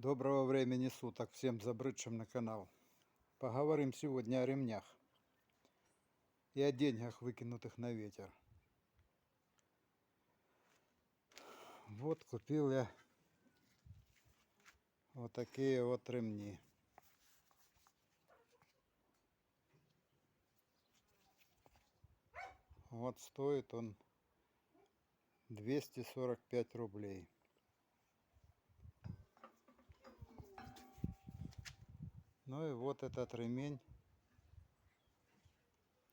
Доброго времени суток всем забрыдшим на канал. Поговорим сегодня о ремнях и о деньгах, выкинутых на ветер. Вот купил я вот такие вот ремни. Вот стоит он 245 рублей. Ну и вот этот ремень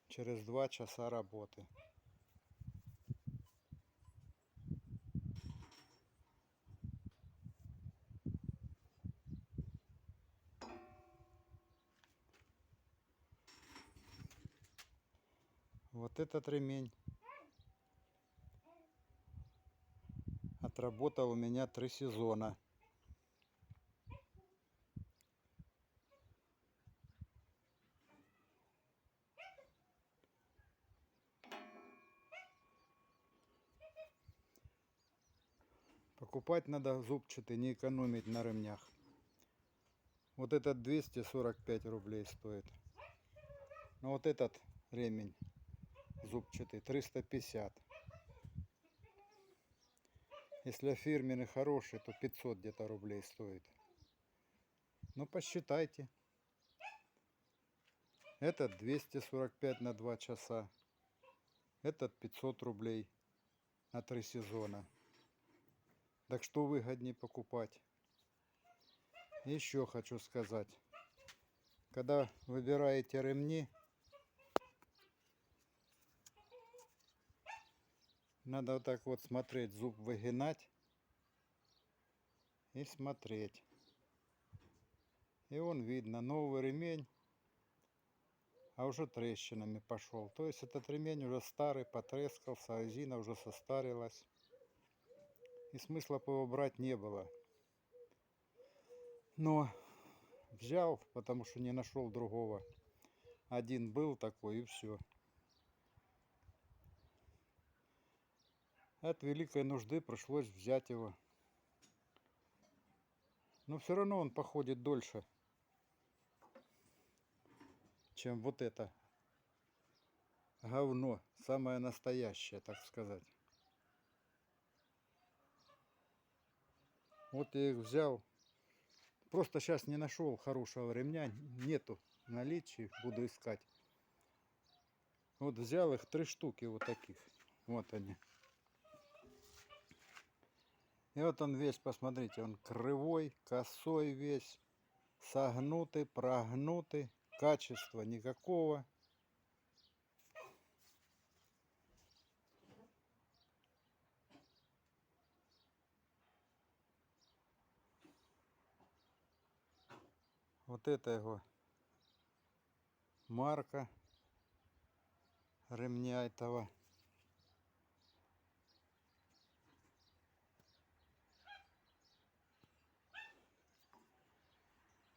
через 2 часа работы. Вот этот ремень отработал у меня 3 сезона. Покупать надо зубчатый, не экономить на ремнях. Вот этот 245 рублей стоит. Но вот этот ремень зубчатый 350. Если фирменный хороший, то 500 где-то рублей стоит. Ну посчитайте. Этот 245 на 2 часа. Этот 500 рублей на 3 сезона. Так что выгоднее покупать? Еще хочу сказать. Когда выбираете ремни, надо вот так вот смотреть, зуб выгинать и смотреть. И он видно, новый ремень, а уже трещинами пошел. То есть этот ремень уже старый, потрескался, резина уже состарилась. И смысла его брать не было. Но взял, потому что не нашел другого. Один был такой и все. От великой нужды пришлось взять его. Но все равно он походит дольше, чем вот это говно, самое настоящее, так сказать. Вот я их взял. Просто сейчас не нашел хорошего ремня, нету в наличии, буду искать. Вот взял их 3 штуки вот таких. Вот они. И вот он весь, посмотрите, он кривой, косой весь, согнутый, прогнутый, качества никакого. Вот это его марка ремня этого.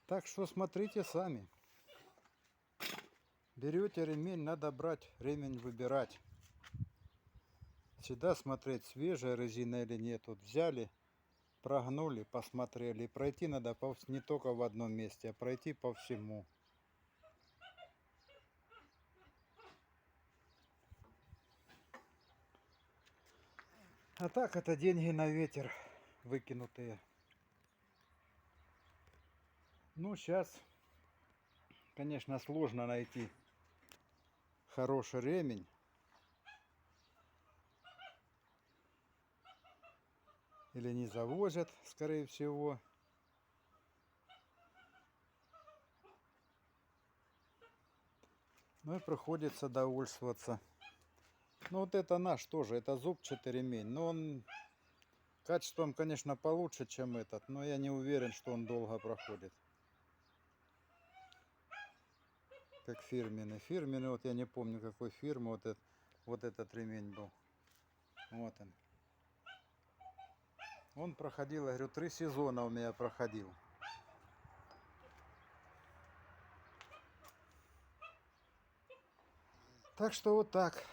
Так что смотрите сами. Берете ремень, надо брать, ремень выбирать. Всегда смотреть, свежая резина или нет. Вот взяли, прогнули, посмотрели. И пройти надо не только в одном месте, а пройти по всему. А так это деньги на ветер выкинутые. Ну, сейчас, конечно, сложно найти хороший ремень. Или не завозят, скорее всего. Ну и приходится довольствоваться. Ну вот это наш тоже, это зубчатый ремень. Но он качеством, конечно, получше, чем этот. Но я не уверен, что он долго проходит. Как фирменный. Фирменный, вот я не помню какой фирмы, вот этот ремень был. Вот он. Он проходил, я говорю, 3 сезона у меня проходил. Так что вот так.